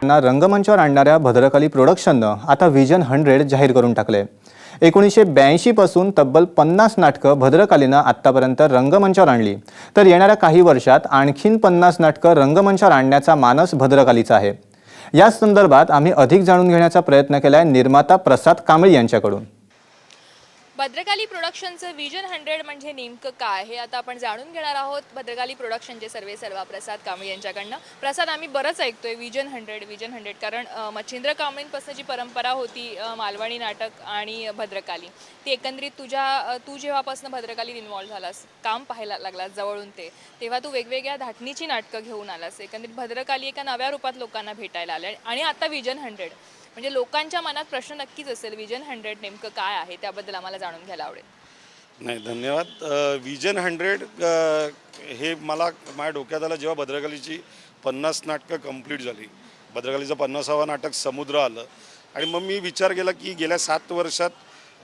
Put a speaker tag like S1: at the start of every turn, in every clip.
S1: ना रंगमंचावर आणणाऱ्या भद्रकाली प्रोडक्शननं आता व्हिजन 100 जाहीर करून टाकले। 1982 पासून तब्बल 50 नाटकं भद्रकालीनं आत्तापर्यंत रंगमंचावर आणली, तर येणाऱ्या काही वर्षात आणखीन 50 नाटकं रंगमंचावर आणण्याचा मानस भद्रकालीचा आहे। या संदर्भात आम्ही अधिक जाणून घेण्याचा प्रयत्न केलाय निर्माता प्रसाद कांबळी यांच्याकडून।
S2: भद्रकाली प्रोडक्शनचं व्हिजन 100 म्हणजे नेमकं काय हे आता आपण जाणून घेणार आहोत भद्रकाली प्रोडक्शनचे सर्वेसर्वा प्रसाद कांबळी यांच्याकडनं। प्रसाद, आम्ही बरंच ऐकतोय व्हिजन 100 कारण मच्छिंद्र कांबळींपासून जी परंपरा होती मालवणी नाटक आणि भद्रकाली, ती एकंदरीत तू जेव्हापासून भद्रकालीत इन्व्हॉल्व्ह झालास, काम पाहायला लागलास जवळून तेव्हा तू वेगवेगळ्या धाटणीची नाटकं घेऊन आलास। एकंदरीत भद्रकाली एका नव्या रूपात लोकांना भेटायला आले आणि आता व्हिजन 100 म्हणजे लोकांच्या मनात प्रश्न नक्कीच असेल, व्हिजन 100 नेमकं काय आहे त्याबद्दल आम्हाला जाणून घ्यायला आवडेल।
S3: नाही, धन्यवाद। व्हिजन 100 हे मला माझ्या डोक्यात आलं जेव्हा भद्रकालीची 50 नाटकं कंप्लीट झाली। भद्रकालीचं 50वा नाटक समुद्र आलं आणि मग मी विचार केला की गेल्या 7 वर्षात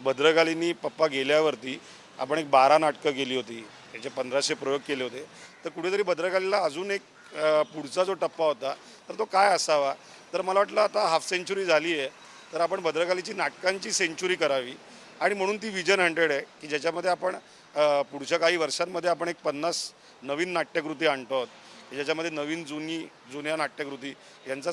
S3: भद्रकालीनी पप्पा गेल्यावरती आपण एक 12 नाटकं केली होती, त्याचे 1500 प्रयोग केले होते, तर कुठेतरी भद्रकालीला अजून एक पुढचा जो टप्पा होता तर तो काय असावा। तर मला वाटलं आता हाफ सेंचुरी झाली आहे तर आपण भद्रकालीची नाटकांची सेंचुरी करावी आणि म्हणून ती व्हिजन 100 आहे की ज्याच्यामध्ये आपण पुढच्या काही वर्षांमध्ये आपण एक 50 नवीन नाट्यकृती आणतो आहोत, ज्याच्यामध्ये जुन्या नाट्यकृती यांचा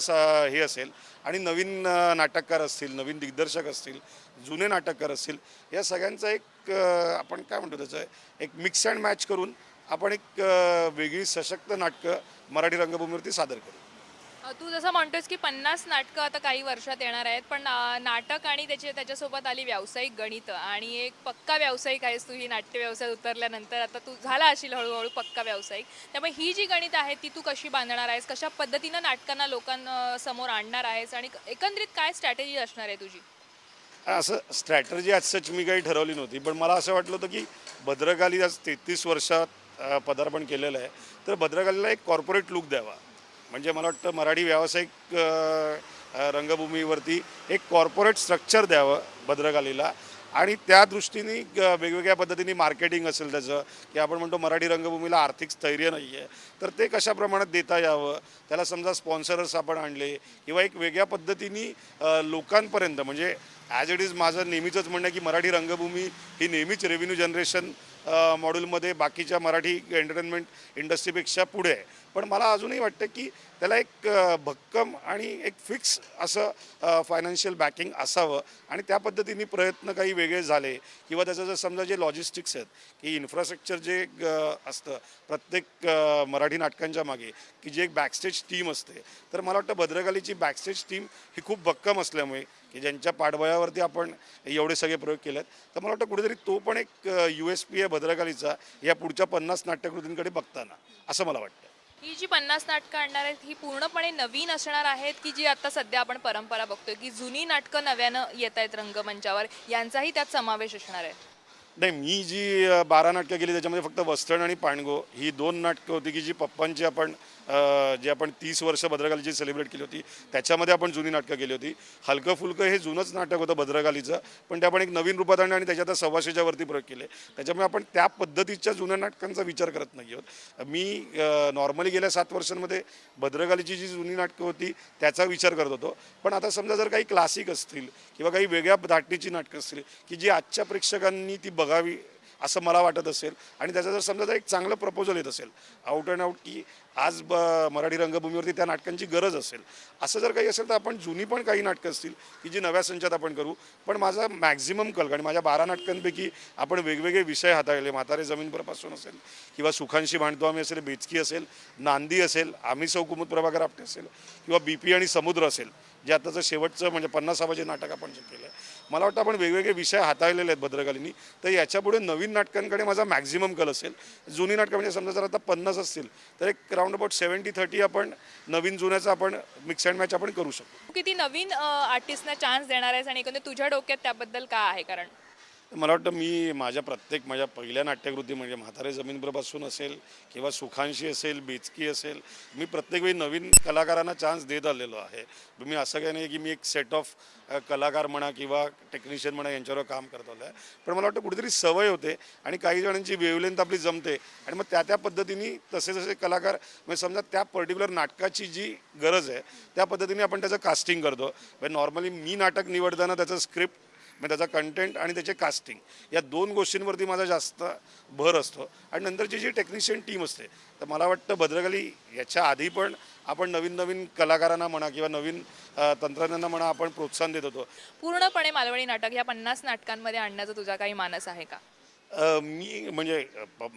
S3: हे असेल आणि नवीन नाटककार असतील, नवीन दिग्दर्शक असतील, जुने नाटककार असतील, या सगळ्यांचा एक आपण काय म्हणतो त्याचं एक मिक्स अँड मॅच करून आपण एक वेगळी सशक्त नाटकं मराठी रंगभूमीवरती सादर करू।
S2: तू जसं म्हणतोस की 50 नाटकं आता काही वर्षात येणार आहेत, पण नाटक आणि त्याच्यासोबत आली व्यावसायिक गणित आणि एक पक्का व्यावसायिक आहेस तू। ही नाट्य व्यवसायात उतरल्यानंतर आता तू झाला असेल हळूहळू पक्का व्यावसायिक, त्यामुळे ही जी गणित आहे ती तू कशी बांधणार आहेस, कशा पद्धतीनं नाटकांना लोकांसमोर आणणार आहेस आणि एकंदरीत काय स्ट्रॅटेजी असणार आहे तुझी?
S3: असं स्ट्रॅटर्जी आज सच मी काही ठरवली नव्हती, पण मला असं वाटलं होतं की भद्रकाली आज 33 वर्षात पदार्पण केलेलं आहे, तर भद्रकालीला एक कॉर्पोरेट लुक द्यावा। म्हणजे मला वाटतं मराठी व्यावसायिक रंगभूमीवरती एक कॉर्पोरेट स्ट्रक्चर द्यावं भद्रकालीला आणि त्या दृष्टीने वेगवेगळ्या पद्धतीने मार्केटिंग असेल त्याचं, की आपण म्हणतो मराठी रंगभूमीला आर्थिक स्थैर्य नाही आहे तर ते कशा प्रमाणात देता यावं, त्याला समजा स्पॉन्सरर्स आपण आणले किंवा एक वेगळ्या पद्धतीने लोकांपर्यंत, म्हणजे ॲज इट इज माझं नेहमीचंच म्हणणं आहे की मराठी रंगभूमी ही नेहमीच रेव्हेन्यू जनरेशन मॉड्यूलमध्ये बाकीच्या मराठी एंटरटेनमेंट इंडस्ट्रीपेक्षा पुढे आहे, पण मला अजूनही वाटतं की त्याला एक भक्कम आणि एक फिक्स असं फायनान्शियल बॅकिंग असावं आणि त्या पद्धतीने प्रयत्न काही वेगळे झाले किंवा त्याचं जर समजा जे लॉजिस्टिक्स आहेत की इन्फ्रास्ट्रक्चर जे असतं प्रत्येक मराठी नाटकांच्या मागे की जी एक बॅकस्टेज टीम असते, तर मला वाटतं भद्रकालीची बॅकस्टेज टीम ही खूप भक्कम असल्यामुळे की ज्यांच्या पाठबळावरती आपण एवढे सगळे प्रयोग केले आहेत, तर मला वाटतं कुठेतरी तो पण एक USP आहे भद्रकालीचा या पुढच्या 50 नाट्यकृतींकडे बघताना, असं मला वाटतं।
S2: ही जी 50 नाटकं आणणार आहेत ही पूर्णपणे नवीन असणार आहेत की जी आता सध्या आपण परंपरा बघतोय, की जुनी नाटकं नव्यानं येत आहेत रंगमंचावर, यांचाही त्यात समावेश असणार आहे?
S3: नाही, मी जी 12 नाटकं केली त्याच्यामध्ये फक्त वस्त्रण आणि पाणगो ही 2 नाटकं होती की जी पप्पांची आपण जे आपण 30 वर्ष भद्रकालीची सेलिब्रेट केली होती त्याच्यामध्ये आपण जुनी नाटकं केली होती। हलकं फुलकं हे जुनंच नाटक होतं भद्रकालीचं, पण ते आपण एक नवीन रूपात आणलं आणि त्याच्यात 125च्या वरती प्रयोग केले, त्याच्यामुळे आपण त्या पद्धतीच्या जुन्या नाटकांचा विचार करत नाही आहोत। मी नॉर्मली गेल्या 7 वर्षांमध्ये भद्रकालीची जी जुनी नाटकं होती त्याचा विचार करत होतो, पण आता समजा जर काही क्लासिक असतील किंवा काही वेगळ्या धाटणीची नाटकं असतील की जी आजच्या प्रेक्षकांनी ती बघावी असं मला वाटत असेल आणि त्याचा जर समजा एक चांगलं प्रपोजल येत असेल आउट अँड आउट की आज मराठी रंगभूमीवरती त्या नाटकांची गरज असेल, असं जर काही असेल तर आपण जुनी पण काही नाटकं असतील की जी नव्या संचात आपण करू। पण माझा मॅक्झिमम कल आणि माझ्या 12 नाटकांपैकी आपण वेगवेगळे विषय हाताळले, म्हातारे जमीनपरपासून असेल किंवा सुखांशी भांडतो आम्ही असेल, बेचकी असेल, नांदी असेल, आम्ही सौ कुमुद प्रभाकर आपटे असेल किंवा BP आणि समुद्र असेल, जे आताचं शेवटचं म्हणजे 50वे जे नाटक आपण जे केलं आहे, मला वाटतं आपण वेगवेगळे विषय हाताळलेले आहेत भद्रकालीनी, तर याच्यापुढे नवीन नाटकांकडे माझा मॅक्झिमम कल असेल। जुनी नाटकं म्हणजे समजा जर आता 50 असतील तर एक राऊंड अबाउट 70-30 आपण नवीन जुन्याचा आपण मिक्स अँड मॅच आपण करू शकतो।
S2: किती नवीन आर्टिस्टना चान्स देणार आहेस आणि एकंदरीत तुझ्या डोक्यात त्याबद्दल काय आहे? कारण
S3: मला वाटतं मी माझ्या पहिल्या नाट्यकृती म्हणजे म्हातारे जमीनभरपासून असेल किंवा सुखांशी असेल, बेचकी असेल, मी प्रत्येक वेळी नवीन कलाकारांना चान्स देत आलेलो आहे. मी असं काही नाही की मी एक सेट ऑफ कलाकार म्हणा किंवा टेक्निशियन म्हणा यांच्यावर काम करत आलो आहे. पण मला वाटतं कुठेतरी सवय होते आणि काही जणांची वेवलेंथ आपली जमते आणि मग त्या पद्धतीने तसे कलाकार म्हणजे समजा त्या पर्टिक्युलर नाटकाची जी गरज आहे त्या पद्धतीने आपण त्याचं कास्टिंग करतो. म्हणजे नॉर्मली मी नाटक निवडताना त्याचं स्क्रिप्ट म्हणजे त्याचा कंटेंट आणि त्याचे कास्टिंग या दोन गोष्टींवरती माझा जास्त भर असतो. आणि नंतरची जी टेक्निशियन टीम असते तर मला वाटतं भद्रकाली याच्या आधी पण आपण नवीन कलाकारांना म्हणा किंवा नवीन तंत्रज्ञांना म्हणा आपण प्रोत्साहन देत होतो.
S2: पूर्णपणे मालवणी नाटक या 50 नाटकांमध्ये आणण्याचा तुझा काही मानस आहे का?
S3: मी म्हणजे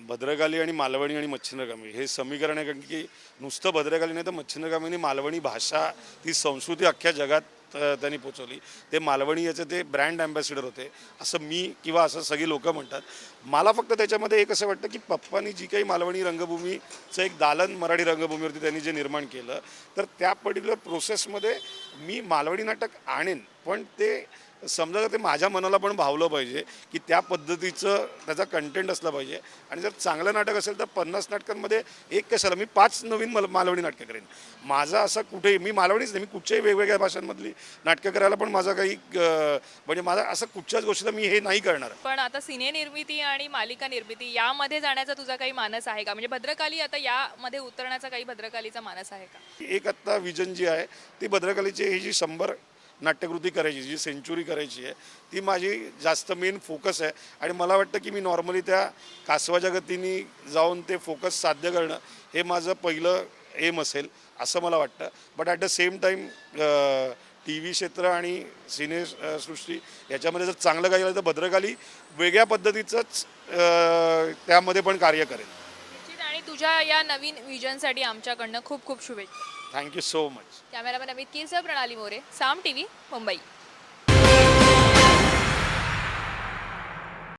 S3: भद्रकाली आणि मालवणी आणि मच्छिंद्रकामी हे समीकरण आहे. कारण की नुसतं भद्रकाली नाही तर मच्छिंद्रकामीने मालवणी भाषा ती संस्कृती अख्ख्या जगात त्यांनी पोचवली. ते मालवणी याचे ते ब्रँड ॲम्बॅसिडर होते असं मी किंवा असं सगळी लोक म्हणतात. मला फक्त त्याच्यामध्ये एक असं वाटतं की पप्पांनी जी काही मालवणी रंगभूमीचं एक दालन मराठी रंगभूमीवरती त्यांनी जे निर्माण केलं तर त्या पर्टिक्युलर प्रोसेसमध्ये मी मालवणी नाटक आणेन. पण ते समजा ते माझ्या मनाला पण भावलं पाहिजे की त्या पद्धतीचं त्याचा कंटेंट असला पाहिजे. आणि जर चांगलं नाटक असेल तर 50 नाटकांमध्ये एक कशाला मी 5 नवीन मालवणी नाटकं करेन. माझं असं कुठेही मी मालवणीच नाही, मी कुठच्याही वेगवेगळ्या भाषांमधली नाटकं करायला पण माझा काही म्हणजे माझा असं कुठच्याच गोष्टीला मी हे नाही करणार.
S2: पण आता सिने निर्मिती आणि मालिका निर्मिती यामध्ये जाण्याचा तुझा काही मानस आहे का? म्हणजे भद्रकाली आता यामध्ये उतरण्याचा काही भद्रकालीचा मानस आहे का?
S3: एक आत्ता विजन जी आहे ती भद्रकालीची ही जी 100 नाट्यकृती करायची जी सेंचुरी करायची आहे ती माझी जास्त मेन फोकस आहे. आणि मला वाटतं की मी नॉर्मली त्या कासवाच्या गतीने जाऊन ते फोकस साध्य करणं हे माझं पहिलं एम असेल असं मला वाटतं. But at the same time T V क्षेत्र आणि सिनेसृष्टी याच्यामध्ये जर चांगलं काही झालं तर भद्रकाली वेगळ्या पद्धतीचंच त्यामध्ये पण कार्य करेल.
S2: निश्चित. आणि तुझ्या या नवीन विजनसाठी आमच्याकडनं खूप खूप शुभेच्छा.
S3: Thank you so much.
S2: Cameraman Amit कीरसह प्रणाली मोरे, साम टीव्ही, मुंबई.